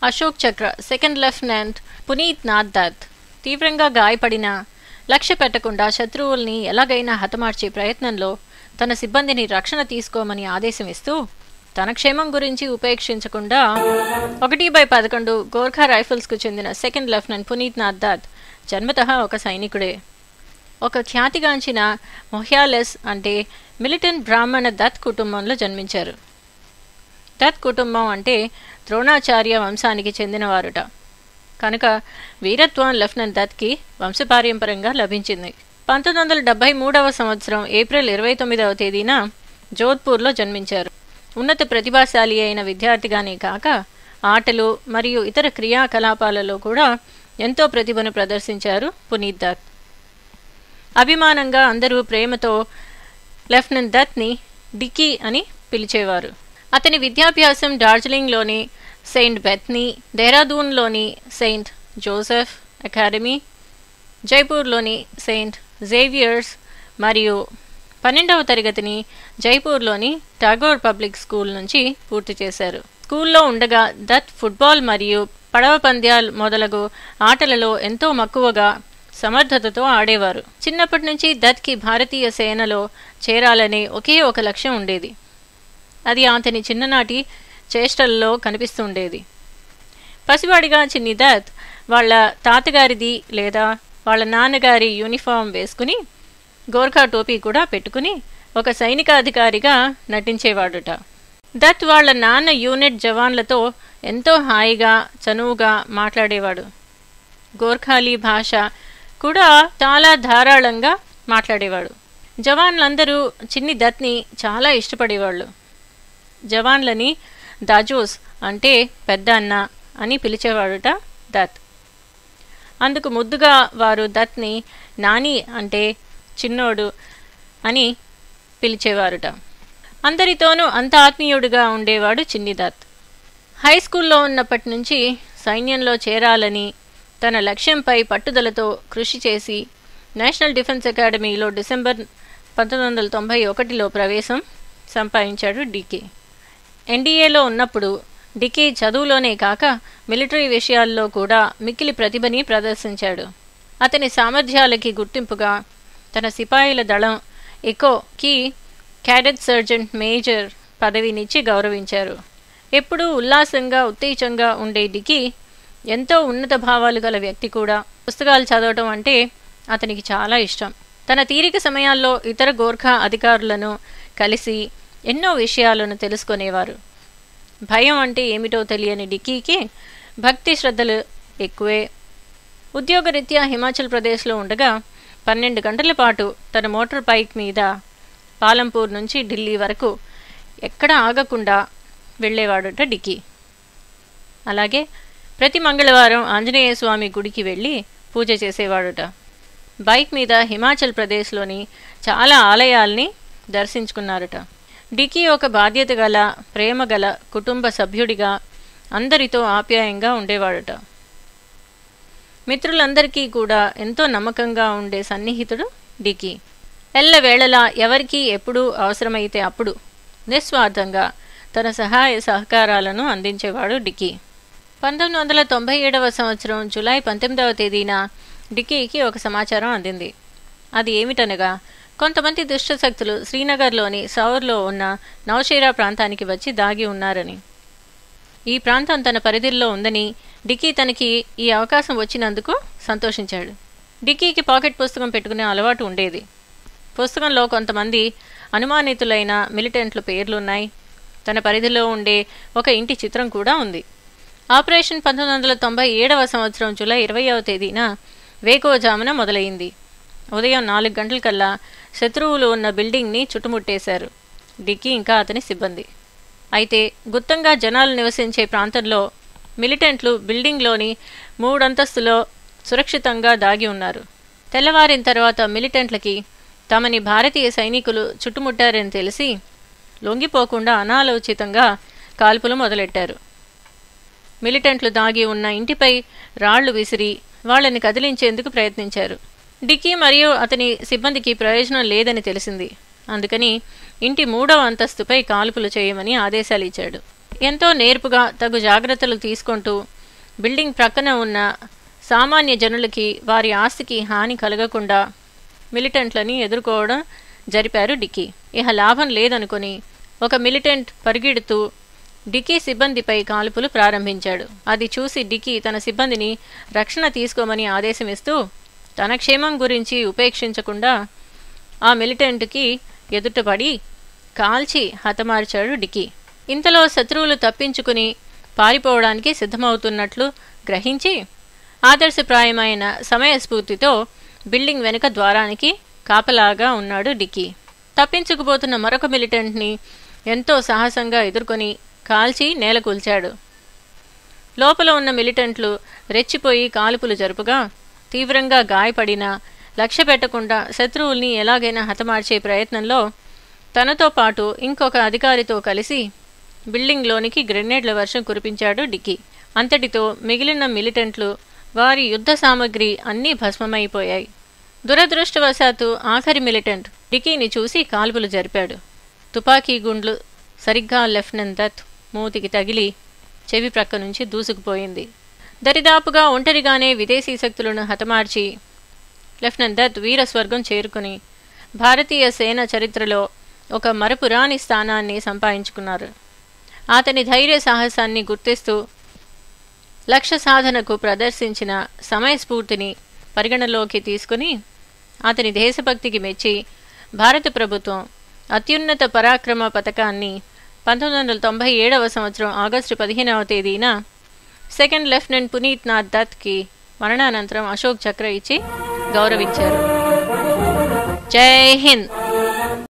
అశోక్ చక్ర second lieutenant Puneeth Nath Dutt తీవ్రంగా గాయపడిన లక్ష్య పెట్టకుండా శత్రువుల్ని ఎలాగైనా హతమార్చే ప్రయత్నంలో తన సిబ్బందిని రక్షణ తీసుకోమని ఆదేశం ఇస్తూ తన క్షేమం గురించి ఉపేక్షించకుండా 1/11 గోర్ఖా రైఫిల్స్కు చెందిన సెకండ్ లెఫ్టినెంట్ పునీత్ నాథ్ దత్ జన్మతః ఒక సైనికుడే. ఒక ఖ్యాతిగాంచిన మొహ్యాలెస్ అంటే మిలిటెంట్ బ్రాహ్మణ దత్ కుటుంబంలో జన్మించారు. దత్ కుటుంబం అంటే ద్రోణాచార్య వంశానికి చెందినవారుట. కనుక వీరత్వం లెఫ్టినెంట్ దత్కి వంశపారంపర్యంగా లభించింది. 1973 సంవత్సరం ఏప్రిల్ 29వ తేదీన జోధ్పూర్లో జన్మించారు. ఉన్నత ప్రతిభాశాలి అయిన విద్యార్థిగానే కాక ఆటలు మరియు ఇతర క్రియాకలాపాలలో కూడా ఎంతో ప్రతిభను ప్రదర్శించారు పునీత్ దత్. అభిమానంగా అందరూ ప్రేమతో లెఫ్టినెంట్ దత్ని డికీ అని పిలిచేవారు. అతని విద్యాభ్యాసం డార్జిలింగ్లోని సెయింట్ బెత్నీ, దేహ్రాదూన్లోని సెయింట్ జోసెఫ్ అకాడమీ, జైపూర్లోని సెయింట్ జేవియర్స్ మరియు 12వ తరగతిని జైపూర్లోని టాగోర్ పబ్లిక్ స్కూల్ నుంచి పూర్తి చేశారు. స్కూల్లో ఉండగా దత్ ఫుట్బాల్ మరియు పడవ పంద్యాలు మొదలగు ఆటలలో ఎంతో మక్కువగా సమర్థతతో ఆడేవారు. చిన్నప్పటి నుంచి దత్కి భారతీయ సేనలో చేరాలనే ఒకే ఒక లక్ష్యం ఉండేది. అది అతని చిన్ననాటి చేష్టల్లో కనిపిస్తుండేది. పసివాడిగా చిన్ని దత్ వాళ్ళ తాతగారిది లేదా వాళ్ళ నాన్నగారి యూనిఫామ్ వేసుకుని గోర్ఖా టోపీ కూడా పెట్టుకుని ఒక సైనికాధికారిగా నటించేవాడుట. దత్ వాళ్ళ నాన్న యూనిట్ జవాన్లతో ఎంతో హాయిగా చనువుగా మాట్లాడేవాడు. గోర్ఖాలీ భాష కూడా చాలా ధారాళంగా మాట్లాడేవాడు. జవాన్లందరూ చిన్ని దత్ని చాలా ఇష్టపడేవాళ్ళు. జవాన్లని దాజోస్ అంటే పెద్ద అన్న అని పిలిచేవాడుట దత్. అందుకు ముద్దుగా వారు దత్ని నాని అంటే చిన్నోడు అని పిలిచేవారుట. అందరితోనూ అంత ఆత్మీయుడిగా ఉండేవాడు చిన్ని దత్. హై స్కూల్లో ఉన్నప్పటి నుంచి సైన్యంలో చేరాలని తన లక్ష్యంపై పట్టుదలతో కృషి చేసి నేషనల్ డిఫెన్స్ అకాడమీలో డిసెంబర్ 1991లో ప్రవేశం సంపాదించాడు డికే. ఎన్డీఏలో ఉన్నప్పుడు డికే చదువులోనే కాక మిలిటరీ విషయాల్లో కూడా మిక్కిలి ప్రతిభని ప్రదర్శించాడు. అతని సామర్థ్యాలకి గుర్తింపుగా తన సిపాయిల దళం ఎకోకి క్యాడెట్ సర్జెంట్ మేజర్ పదవినిచ్చి గౌరవించారు. ఎప్పుడూ ఉల్లాసంగా ఉత్తేజంగా ఉండే డికీ ఎంతో ఉన్నత భావాలు గల వ్యక్తి కూడా. పుస్తకాలు చదవటం అంటే అతనికి చాలా ఇష్టం. తన తీరిక సమయాల్లో ఇతర గోర్ఖా అధికారులను కలిసి ఎన్నో విషయాలను తెలుసుకునేవారు. భయం అంటే ఏమిటో తెలియని డికీకి భక్తి శ్రద్ధలు ఎక్కువే. ఉద్యోగరీత్యా హిమాచల్ ప్రదేశ్లో ఉండగా 12 గంటల పాటు తన మోటార్ బైక్ మీద పాలంపూర్ నుంచి ఢిల్లీ వరకు ఎక్కడ ఆగకుండా వెళ్ళేవాడుట డికీ. అలాగే ప్రతి మంగళవారం ఆంజనేయ స్వామి గుడికి వెళ్ళి పూజ చేసేవాడుట. బైక్ మీద హిమాచల్ ప్రదేశ్లోని చాలా ఆలయాల్ని దర్శించుకున్నారట. డికీ ఒక బాధ్యత గల ప్రేమ గల కుటుంబ సభ్యుడిగా అందరితో ఆప్యాయంగా ఉండేవాడుట. మిత్రులందరికీ కూడా ఎంతో నమ్మకంగా ఉండే సన్నిహితుడు డికీ. ఎల్లవేళలా ఎవరికీ ఎప్పుడు అవసరమైతే అప్పుడు నిస్వార్థంగా తన సహాయ సహకారాలను అందించేవాడు డికీ. 1997 సంవత్సరం జూలై 19వ తేదీన డికీకి ఒక సమాచారం అందింది. అది ఏమిటనగా కొంతమంది దుష్టశక్తులు శ్రీనగర్లోని సౌర్లో ఉన్న నౌషేరా ప్రాంతానికి వచ్చి దాగి ఉన్నారని. ఈ ప్రాంతం తన పరిధిలో ఉందని డికీ తనకి ఈ అవకాశం వచ్చినందుకు సంతోషించాడు. డికీకి పాకెట్ పుస్తకం పెట్టుకునే అలవాటు ఉండేది. పుస్తకంలో కొంతమంది అనుమానితులైన మిలిటెంట్ల పేర్లున్నాయి. తన పరిధిలో ఉండే ఒక ఇంటి చిత్రం కూడా ఉంది. ఆపరేషన్ 1997 సంవత్సరం జూలై 20వ తేదీన వేకోజామున మొదలైంది. ఉదయం 4 గంటలకల్లా శత్రువులు ఉన్న బిల్డింగ్ని చుట్టుముట్టేశారు డికీ ఇంకా అతని సిబ్బంది. అయితే గుప్తంగా జనాలు నివసించే ప్రాంతంలో మిలిటెంట్లు బిల్డింగ్లోని 3 అంతస్తులో సురక్షితంగా దాగి ఉన్నారు. తెల్లవారిన తర్వాత మిలిటెంట్లకి తమని భారతీయ సైనికులు చుట్టుముట్టారని తెలిసి లొంగిపోకుండా అనాలోచితంగా కాల్పులు మొదలెట్టారు. మిలిటెంట్లు దాగి ఉన్న ఇంటిపై రాళ్లు విసిరి వాళ్లని కదిలించేందుకు ప్రయత్నించారు. డికీ మరియు అతని సిబ్బందికి ప్రయోజనం లేదని తెలిసింది. అందుకని ఇంటి 3వ అంతస్తుపై కాల్పులు చేయమని ఆదేశాలు ఇచ్చాడు. ఎంతో నేర్పుగా తగు జాగ్రత్తలు తీసుకుంటూ బిల్డింగ్ ప్రక్కన ఉన్న సామాన్య జనులకి వారి ఆస్తికి హాని కలగకుండా మిలిటెంట్లని ఎదుర్కోవడం జరిపారు డికీ. ఇహ లాభం లేదనుకుని ఒక మిలిటెంట్ పరిగెడుతూ డికీ సిబ్బందిపై కాల్పులు ప్రారంభించాడు. అది చూసి డికీ తన సిబ్బందిని రక్షణ తీసుకోమని ఆదేశమిస్తూ తన క్షేమం గురించి ఉపేక్షించకుండా ఆ మిలిటెంట్కి ఎదుటపడి కాల్చి హతమార్చాడు డికీ. ఇంతలో శత్రువులు తప్పించుకుని పారిపోవడానికి సిద్ధమవుతున్నట్లు గ్రహించి ఆదర్శప్రాయమైన సమయస్ఫూర్తితో బిల్డింగ్ వెనుక ద్వారానికి కాపలాగా ఉన్నాడు డికీ. తప్పించుకుపోతున్న మరొక మిలిటెంట్ని ఎంతో సాహసంగా ఎదుర్కొని కాల్చి నేలకూల్చాడు. లోపల ఉన్న మిలిటెంట్లు రెచ్చిపోయి కాల్పులు జరుపుగా తీవ్రంగా గాయపడిన లక్ష్య పెట్టకుండా శత్రువుల్ని ఎలాగైనా హతమార్చే ప్రయత్నంలో తనతో పాటు ఇంకొక అధికారితో కలిసి బిల్డింగ్లోనికి గ్రెనేడ్ల వర్షం కురిపించాడు డికీ. అంతటితో మిగిలిన మిలిటెంట్లు వారి యుద్ధ సామగ్రి అన్నీ భస్మమైపోయాయి. దురదృష్టవశాత్తు ఆఖరి మిలిటెంట్ డికీని చూసి కాల్పులు జరిపాడు. తుపాకీ గుండ్లు సరిగ్గా లెఫ్టినెంట్ దత్ మూతికి తగిలి చెవి ప్రక్క నుంచి దూసుకుపోయింది. దరిదాపుగా ఒంటరిగానే విదేశీ శక్తులను హతమార్చి లెఫ్టినెంట్ దత్ వీరస్వర్గం చేరుకుని భారతీయ సేన చరిత్రలో ఒక మరపురాని స్థానాన్ని సంపాదించుకున్నారు. అతని ధైర్య సాహసాన్ని గుర్తిస్తూ లక్ష్య సాధనకు ప్రదర్శించిన సమయస్ఫూర్తిని పరిగణలోకి తీసుకుని అతని దేశభక్తికి మెచ్చి భారత ప్రభుత్వం అత్యున్నత పరాక్రమ పథకాన్ని 1997వ సంవత్సరం ఆగస్టు 15వ తేదీన సెకండ్ లెఫ్టినెంట్ పునీత్ నాథ్ దత్కి మరణానంతరం అశోక్ చక్ర ఇచ్చి గౌరవించారు. జై హింద్.